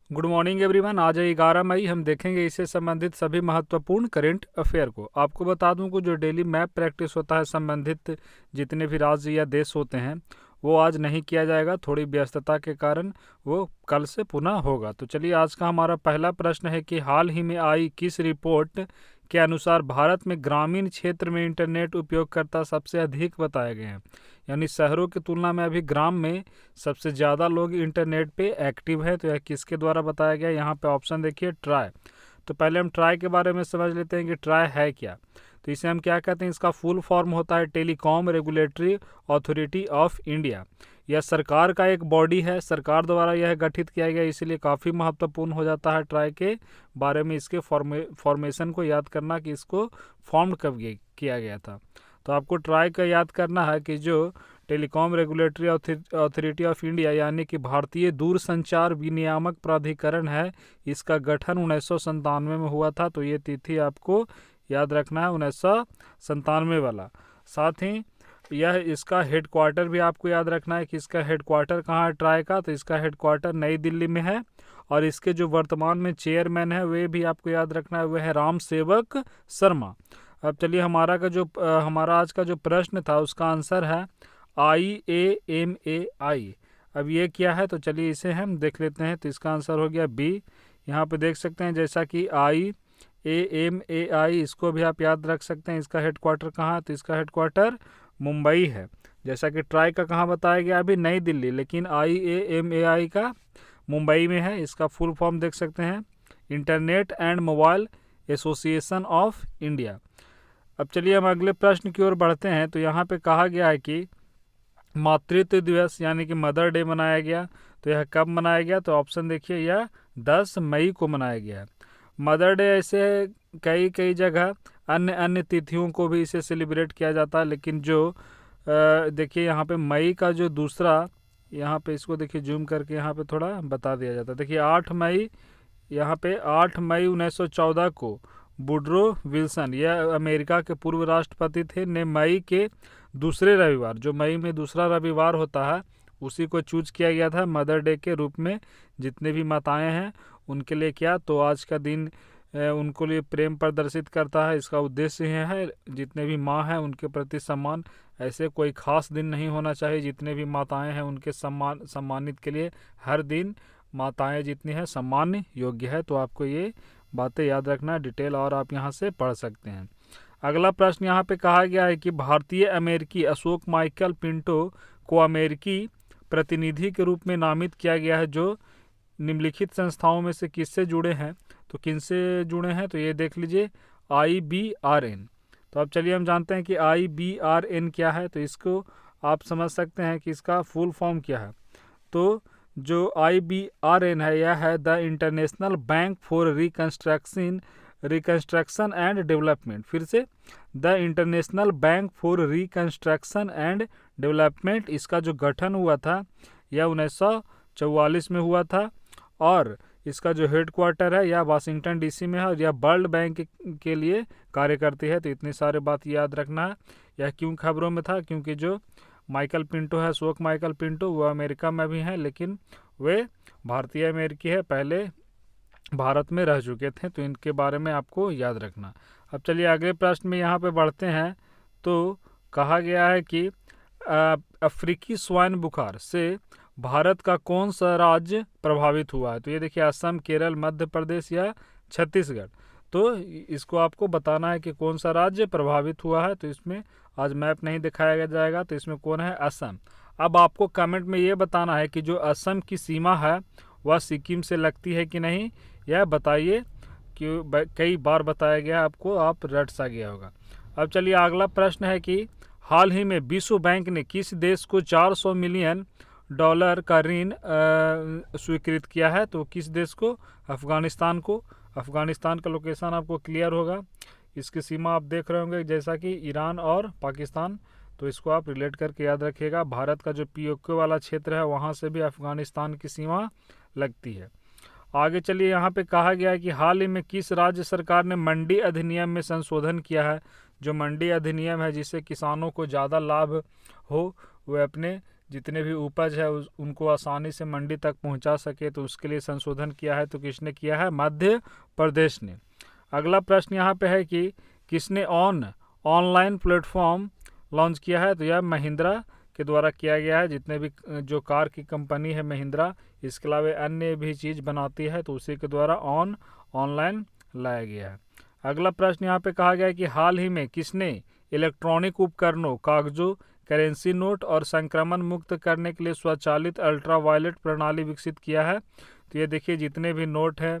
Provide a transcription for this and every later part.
Good morning everyone. आज है 11 मई। हम देखेंगे इससे संबंधित सभी महत्वपूर्ण करंट अफेयर को। आपको बता दूं कि जो डेली मैप प्रैक्टिस होता है संबंधित जितने भी राज्य या देश होते हैं वो आज नहीं किया जाएगा, थोड़ी व्यस्तता के कारण वो कल से पुनः होगा। तो चलिए, आज का हमारा पहला प्रश्न है कि हाल ही में आई किस रिपोर्ट के अनुसार भारत में ग्रामीण क्षेत्र में इंटरनेट उपयोगकर्ता सबसे अधिक बताए गए हैं। यानी शहरों की तुलना में अभी ग्राम में सबसे ज़्यादा लोग इंटरनेट पे एक्टिव है। तो यह किसके द्वारा बताया गया? यहाँ पे ऑप्शन देखिए, ट्राई। तो पहले हम ट्राई के बारे में समझ लेते हैं कि ट्राई है क्या। तो इसे हम क्या कहते हैं? इसका फुल फॉर्म होता है telecom regulatory authority of India. यह सरकार का एक बॉडी है, सरकार द्वारा यह गठित किया गया, इसीलिए काफ़ी महत्वपूर्ण हो जाता है ट्राई के बारे में इसके फॉर्मेशन को याद करना कि इसको फॉर्म कब किया गया था। तो आपको ट्राई का याद करना है कि जो telecom regulatory authority of India यानी कि भारतीय दूरसंचार विनियामक प्राधिकरण है, इसका गठन 1997 में हुआ था। तो ये तिथि आपको याद रखना है, 1997 वाला। साथ ही यह इसका हेडक्वार्टर भी आपको याद रखना है कि इसका हेडक्वार्टर कहाँ है ट्राई का। तो इसका हेडक्वार्टर नई दिल्ली में है और इसके जो वर्तमान में चेयरमैन है वे भी आपको याद रखना है, वह है राम सेवक शर्मा। अब चलिए, हमारा आज का जो प्रश्न था उसका आंसर है IAMAI। अब ये क्या है? तो चलिए इसे हम देख लेते हैं। तो इसका आंसर हो गया बी। यहाँ पे देख सकते हैं जैसा कि IAMAI, इसको भी आप याद रख सकते हैं। इसका हेडक्वार्टर कहाँ है? तो इसका हेडक्वार्टर मुंबई है। जैसा कि ट्राई का कहाँ बताया गया? अभी नई दिल्ली, लेकिन IAMAI का मुंबई में है। इसका फुल फॉर्म देख सकते हैं, internet and mobile association of India. अब चलिए हम अगले प्रश्न की ओर बढ़ते हैं। तो यहाँ पे कहा गया है कि मातृत्व दिवस यानी कि मदर डे मनाया गया। तो यह कब मनाया गया? तो ऑप्शन देखिए, यह 10 मई को मनाया गया। मदर डे ऐसे कई कई जगह अन्य अन्य तिथियों को भी इसे सेलिब्रेट किया जाता है, लेकिन जो देखिए यहाँ पे मई का जो दूसरा, यहाँ पे इसको देखिए जूम करके यहाँ पे थोड़ा बता दिया जाता है। देखिए 8 मई, यहाँ पे 8 मई 1914 को वुडरो विल्सन, यह अमेरिका के पूर्व राष्ट्रपति थे, ने मई के दूसरे रविवार, जो मई में दूसरा रविवार होता है, उसी को चूज किया गया था मदर डे के रूप में। जितने भी माताएं हैं उनके लिए क्या, तो आज का दिन उनको लिए प्रेम प्रदर्शित करता है। इसका उद्देश्य यह है जितने भी माँ हैं उनके प्रति सम्मान। ऐसे कोई खास दिन नहीं होना चाहिए, जितने भी माताएं हैं उनके सम्मानित के लिए हर दिन माताएं जितनी हैं सम्मान योग्य है। तो आपको ये बातें याद रखना है, डिटेल और आप यहाँ से पढ़ सकते हैं। अगला प्रश्न यहाँ पे कहा गया है कि भारतीय अमेरिकी अशोक माइकल पिंटो को अमेरिकी प्रतिनिधि के रूप में नामित किया गया है, जो निम्नलिखित संस्थाओं में से किससे जुड़े हैं? तो किनसे जुड़े हैं? तो ये देख लीजिए, IBRN। तो अब चलिए हम जानते हैं कि IBRN क्या है। तो इसको आप समझ सकते हैं कि इसका फुल फॉर्म क्या है। तो जो IBRN है, यह है the international bank for reconstruction and development. फिर से, the international bank for reconstruction and development. इसका जो गठन हुआ था यह 1944 में हुआ था और इसका जो हेडक्वार्टर है यह वाशिंगटन DC में है और यह वर्ल्ड बैंक के लिए कार्य करती है। तो इतनी सारी बात याद रखना है। यह क्यों खबरों में था? क्योंकि जो माइकल पिंटो है, अशोक माइकल पिंटो, वो अमेरिका में भी हैं, लेकिन वे भारतीय अमेरिकी है, पहले भारत में रह चुके थे। तो इनके बारे में आपको याद रखना। अब चलिए अगले प्रश्न में यहाँ पे बढ़ते हैं। तो कहा गया है कि अफ्रीकी स्वाइन बुखार से भारत का कौन सा राज्य प्रभावित हुआ है? तो ये देखिए, असम, केरल, मध्य प्रदेश या छत्तीसगढ़। तो इसको आपको बताना है कि कौन सा राज्य प्रभावित हुआ है। तो इसमें आज मैप नहीं दिखाया जाएगा, तो इसमें कौन है? असम। अब आपको कमेंट में ये बताना है कि जो असम की सीमा है वह सिक्किम से लगती है कि नहीं, यह बताइए। कि कई बार बताया गया आपको, आप रट सा गया होगा। अब चलिए अगला प्रश्न है कि हाल ही में विश्व बैंक ने किस देश को $400 मिलियन का ऋण स्वीकृत किया है? तो किस देश को? अफगानिस्तान को। अफगानिस्तान का लोकेशन आपको क्लियर होगा, इसकी सीमा आप देख रहे होंगे जैसा कि ईरान और पाकिस्तान। तो इसको आप रिलेट करके याद रखिएगा। भारत का जो POK वाला क्षेत्र है वहाँ से भी अफगानिस्तान की सीमा लगती है। आगे चलिए, यहाँ पे कहा गया है कि हाल ही में किस राज्य सरकार ने मंडी अधिनियम में संशोधन किया है? जो मंडी अधिनियम है जिससे किसानों को ज़्यादा लाभ हो, वे अपने जितने भी उपज है उनको आसानी से मंडी तक पहुंचा सके, तो उसके लिए संशोधन किया है। तो किसने किया है? मध्य प्रदेश ने। अगला प्रश्न यहाँ पे है कि किसने ऑनलाइन प्लेटफॉर्म लॉन्च किया है? तो यह महिंद्रा के द्वारा किया गया है। जितने भी जो कार की कंपनी है महिंद्रा, इसके अलावा अन्य भी चीज़ बनाती है, तो उसी के द्वारा ऑनलाइन लाया गया है। अगला प्रश्न यहाँ पे कहा गया है कि हाल ही में किसने इलेक्ट्रॉनिक उपकरणों, कागजों, करेंसी नोट और संक्रमण मुक्त करने के लिए स्वचालित अल्ट्रावायलेट प्रणाली विकसित किया है? तो ये देखिए, जितने भी नोट हैं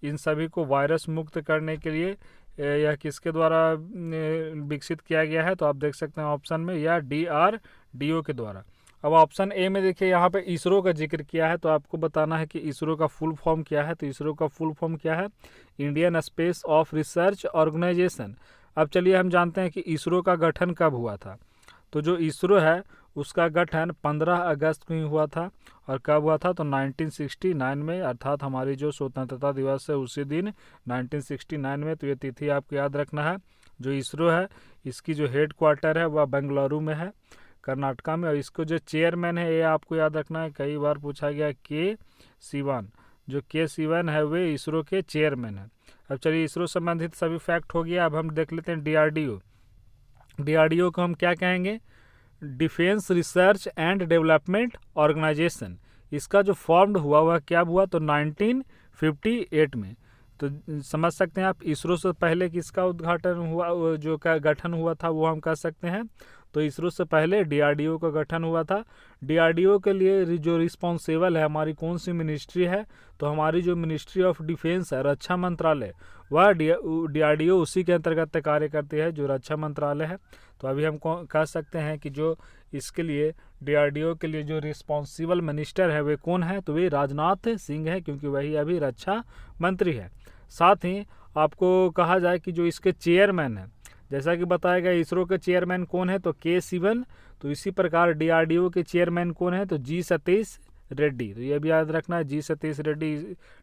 इन सभी को वायरस मुक्त करने के लिए यह किसके द्वारा विकसित किया गया है? तो आप देख सकते हैं ऑप्शन में, यह DRDO के द्वारा। अब ऑप्शन ए में देखिए, यहाँ पे इसरो का जिक्र किया है, तो आपको बताना है कि इसरो का फुल फॉर्म क्या है। तो इसरो का फुल फॉर्म क्या है? Indian space of research organisation. अब चलिए हम जानते हैं कि इसरो का गठन कब हुआ था। तो जो इसरो है उसका गठन 15 अगस्त को ही हुआ था। और कब हुआ था? तो 1969 में, अर्थात हमारी जो स्वतंत्रता दिवस है उसी दिन 1969 में। तो ये तिथि आपको याद रखना है। जो इसरो है इसकी जो हेड क्वार्टर है वह बेंगलुरु में है, कर्नाटका में। और इसको जो चेयरमैन है ये आपको याद रखना है, कई बार पूछा गया, के सिवन। जो के सिवन है वे इसरो के चेयरमैन है। अब चलिए, इसरो संबंधित सभी फैक्ट हो गया। अब हम देख लेते हैं DRDO। DRDO को हम क्या कहेंगे? Defence research and development organisation. इसका जो फॉर्म्ड हुआ वह क्या हुआ? तो 1958 में। तो समझ सकते हैं आप, इसरो से पहले किसका उद्घाटन हुआ, जो का गठन हुआ था वो हम कह सकते हैं। तो इसरो से पहले DRDO का गठन हुआ था। DRDO के लिए जो रिस्पॉन्सिबल है, हमारी कौन सी मिनिस्ट्री है? तो हमारी जो मिनिस्ट्री ऑफ डिफेंस है, रक्षा मंत्रालय, वह DRDO उसी के अंतर्गत कार्य करती है, जो रक्षा मंत्रालय है। तो अभी हम कह सकते हैं कि जो इसके लिए DRDO के लिए जो रिस्पॉन्सिबल मिनिस्टर है वे कौन है? तो वे राजनाथ सिंह है, क्योंकि वही अभी रक्षा मंत्री है। साथ ही आपको कहा जाए कि जो इसके चेयरमैन है, जैसा कि बताया गया इसरो के चेयरमैन कौन है? तो के सिवन। तो इसी प्रकार DRDO के चेयरमैन कौन है? तो G सतीश रेड्डी। तो ये भी याद रखना है, G सतीश रेड्डी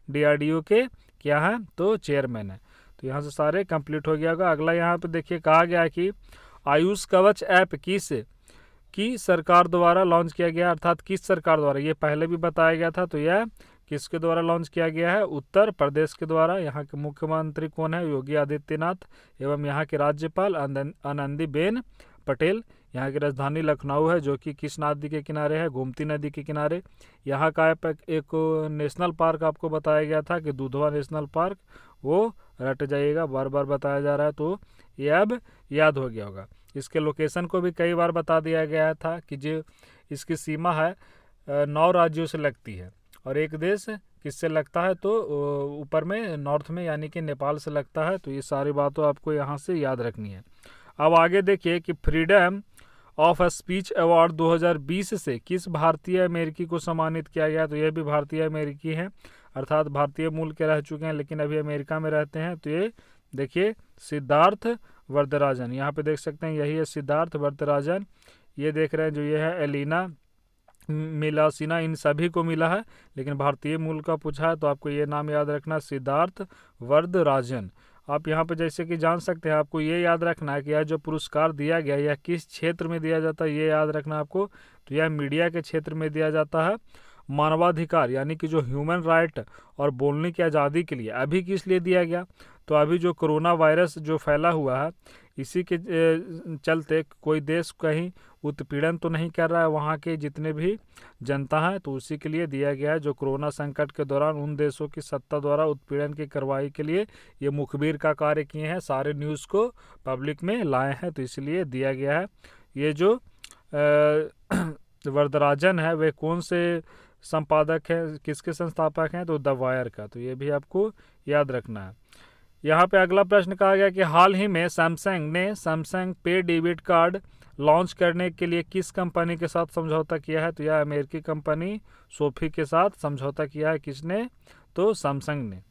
DRDO के क्या है? तो चेयरमैन है। तो यहाँ से सारे कंप्लीट हो गया होगा। अगला यहाँ पे देखिए, कहा गया कि आयुष कवच ऐप की सरकार द्वारा लॉन्च किया गया, अर्थात किस सरकार द्वारा? ये पहले भी बताया गया था। तो यह किसके द्वारा लॉन्च किया गया है? उत्तर प्रदेश के द्वारा। यहाँ के मुख्यमंत्री कौन है? योगी आदित्यनाथ। एवं यहाँ के राज्यपाल आनंदीबेन पटेल। यहाँ की राजधानी लखनऊ है, जो कि किस नदी के किनारे है? गोमती नदी के किनारे। यहाँ का एक नेशनल पार्क आपको बताया गया था कि दुधवा नेशनल पार्क, वो रट जाइएगा, बार बार बताया जा रहा है, तो ये अब याद हो गया होगा। इसके लोकेशन को भी कई बार बता दिया गया था कि जो इसकी सीमा है 9 राज्यों से लगती है, और एक देश किससे लगता है? तो ऊपर में नॉर्थ में, यानी कि नेपाल से लगता है। तो ये सारी बातों आपको यहाँ से याद रखनी है। अब आगे देखिए कि फ्रीडम ऑफ स्पीच अवार्ड 2020 से किस भारतीय अमेरिकी को सम्मानित किया गया? तो यह भी भारतीय अमेरिकी हैं, अर्थात भारतीय मूल के रह चुके हैं लेकिन अभी अमेरिका में रहते हैं। तो ये देखिए, सिद्धार्थ वरदराजन। यहाँ पे देख सकते हैं, यही है सिद्धार्थ वरदराजन। ये देख रहे हैं जो ये है एलिना मिलासिना, इन सभी को मिला है, लेकिन भारतीय मूल का पूछा है तो आपको ये नाम याद रखना, सिद्धार्थ वरदराजन। आप यहाँ पे जैसे कि जान सकते हैं, आपको ये याद रखना है कि यह जो पुरस्कार दिया गया यह किस क्षेत्र में दिया जाता है, ये याद रखना आपको। तो यह मीडिया के क्षेत्र में दिया जाता है। मानवाधिकार यानी कि जो ह्यूमन राइट और बोलने की आज़ादी के लिए अभी किस लिए दिया गया? तो अभी जो कोरोना वायरस जो फैला हुआ है, इसी के चलते कोई देश कहीं उत्पीड़न तो नहीं कर रहा है वहाँ के जितने भी जनता है, तो उसी के लिए दिया गया है। जो कोरोना संकट के दौरान उन देशों की सत्ता द्वारा उत्पीड़न की कार्रवाई के लिए ये मुखबिर का कार्य किए हैं, सारे न्यूज़ को पब्लिक में लाए हैं, तो इसलिए दिया गया है। ये जो वरदराजन है वे कौन से संपादक हैं, किसके संस्थापक हैं? तो द वायर का। तो ये भी आपको याद रखना है। यहाँ पे अगला प्रश्न कहा गया कि हाल ही में सैमसंग ने सैमसंग पे डेबिट कार्ड लॉन्च करने के लिए किस कंपनी के साथ समझौता किया है? तो यह अमेरिकी कंपनी सोफी के साथ समझौता किया है। किसने? तो सैमसंग ने।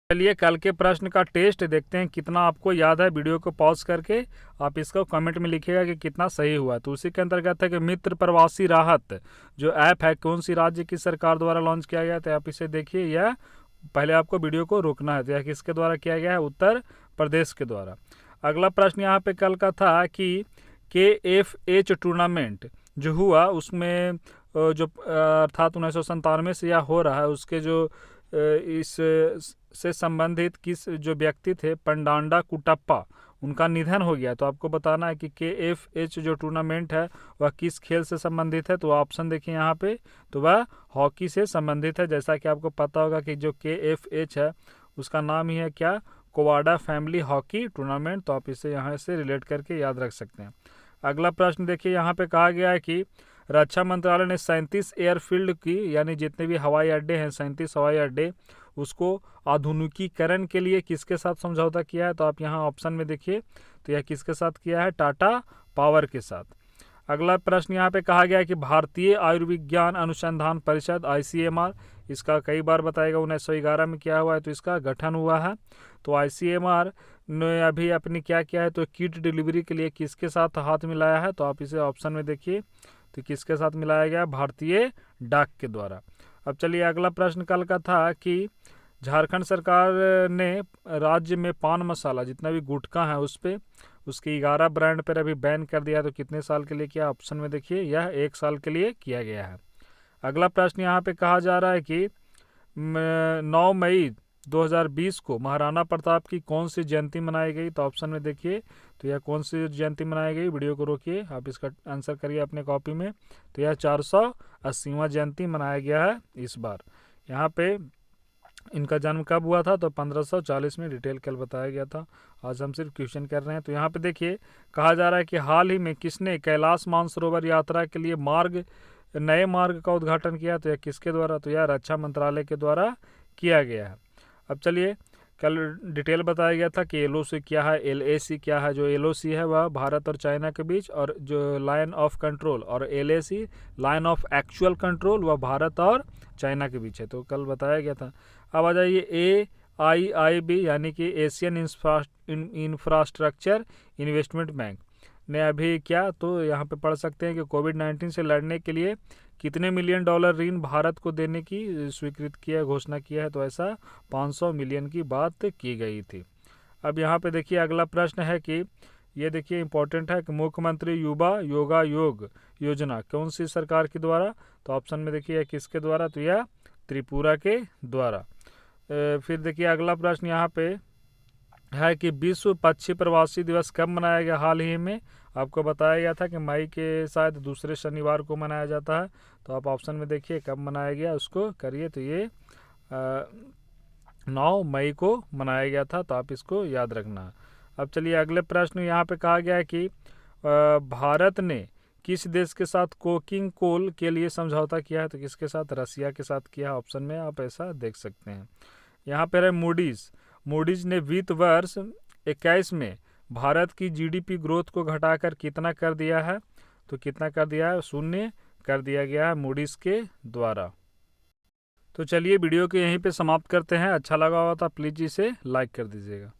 चलिए कल के प्रश्न का टेस्ट देखते हैं कितना आपको याद है। वीडियो को पॉज करके आप इसको कमेंट में लिखिएगा कि कितना सही हुआ। तो उसी के अंतर्गत है कि मित्र प्रवासी राहत जो ऐप है कौन सी राज्य की सरकार द्वारा लॉन्च किया गया? तो आप इसे देखिए, यह पहले आपको वीडियो को रोकना है। तो यह किसके द्वारा किया गया है? उत्तर प्रदेश के द्वारा। अगला प्रश्न यहाँ पे कल का था कि KFH टूर्नामेंट जो हुआ उसमें जो अर्थात 1997 से यह हो रहा है, उसके जो इस से संबंधित किस जो व्यक्ति थे पंडांडा कुटप्पा, उनका निधन हो गया। तो आपको बताना है कि KFH जो टूर्नामेंट है वह किस खेल से संबंधित है। तो ऑप्शन देखिए यहाँ पे, तो वह हॉकी से संबंधित है। जैसा कि आपको पता होगा कि जो KFH है उसका नाम ही है क्या, कोवाडा फैमिली हॉकी टूर्नामेंट। तो आप इसे यहाँ से रिलेट करके याद रख सकते हैं। अगला प्रश्न देखिए, यहाँ पे कहा गया है कि रक्षा मंत्रालय ने 37 एयरफील्ड की, यानी जितने भी हवाई अड्डे हैं 37 हवाई अड्डे, उसको आधुनिकीकरण के लिए किसके साथ समझौता किया है। तो आप यहाँ ऑप्शन में देखिए, तो यह किसके साथ किया है, टाटा पावर के साथ। अगला प्रश्न यहाँ पे कहा गया है कि भारतीय आयुर्विज्ञान अनुसंधान परिषद ICMR, इसका कई बार बताएगा 1911 में क्या हुआ है, तो इसका गठन हुआ है। तो ICMR ने अभी अपनी क्या किया है, तो किट डिलीवरी के लिए किसके साथ हाथ मिलाया है। तो आप इसे ऑप्शन में देखिए, तो किसके साथ मिलाया गया, भारतीय डाक के द्वारा। अब चलिए अगला प्रश्न कल का था कि झारखंड सरकार ने राज्य में पान मसाला जितना भी गुटखा है उस पर उसके 11 ब्रांड पर अभी बैन कर दिया। तो कितने साल के लिए किया, ऑप्शन में देखिए, यह 1 साल के लिए किया गया है। अगला प्रश्न यहाँ पे कहा जा रहा है कि 9 मई 2020 को महाराणा प्रताप की कौन सी जयंती मनाई गई। तो ऑप्शन में देखिए, तो यह कौन सी जयंती मनाई गई, वीडियो को रोकिए, आप इसका आंसर करिए अपने कॉपी में। तो यह 480वां जयंती मनाया गया है इस बार। यहाँ पे इनका जन्म कब हुआ था, तो 1540 में, डिटेल कल बताया गया था। आज हम सिर्फ क्वेश्चन कर रहे हैं। तो यहाँ पे देखिए कहा जा रहा है कि हाल ही में किसने कैलाश मानसरोवर यात्रा के लिए नए मार्ग का उद्घाटन किया। तो यह किसके द्वारा, तो यह रक्षा मंत्रालय के द्वारा किया गया है। अब चलिए, कल डिटेल बताया गया था कि LOC क्या है, LAC क्या है। जो LOC है वह भारत और चाइना के बीच, और जो लाइन ऑफ कंट्रोल और LAC line of actual control वह भारत और चाइना के बीच है। तो कल बताया गया था। अब आ जाइए AIIB यानी कि एशियन इंफ्रास्ट्रक्चर इन्वेस्टमेंट बैंक ने अभी क्या, तो यहाँ पे पढ़ सकते हैं कि कोविड-19 से लड़ने के लिए कितने $मिलियन ऋण भारत को देने की स्वीकृत किया, घोषणा किया है। तो ऐसा 500 मिलियन की बात की गई थी। अब यहाँ पे देखिए अगला प्रश्न है कि ये देखिए इंपॉर्टेंट है कि मुख्यमंत्री युवा योगा योग योजना कौन सी सरकार के द्वारा। तो ऑप्शन में देखिए किसके द्वारा, तो यह त्रिपुरा के द्वारा। फिर देखिए अगला प्रश्न यहाँ पे है कि विश्व पक्षी प्रवासी दिवस कब मनाया गया। हाल ही में आपको बताया गया था कि मई के शायद दूसरे शनिवार को मनाया जाता है। तो आप ऑप्शन में देखिए कब मनाया गया, उसको करिए। तो ये 9 मई को मनाया गया था। तो आप इसको याद रखना। अब चलिए अगले प्रश्न यहाँ पे कहा गया है कि भारत ने किस देश के साथ कोकिंग कोल के लिए समझौता किया है। तो किसके साथ, रसिया के साथ किया है। ऑप्शन में आप ऐसा देख सकते हैं। यहाँ पर है मूडीज ने वित्त वर्ष 21 में भारत की GDP ग्रोथ को घटाकर कितना कर दिया है। तो कितना कर दिया है, 0 कर दिया गया है मूडीज के द्वारा। तो चलिए वीडियो को यहीं पे समाप्त करते हैं। अच्छा लगा हो तो प्लीज़ इसे लाइक कर दीजिएगा।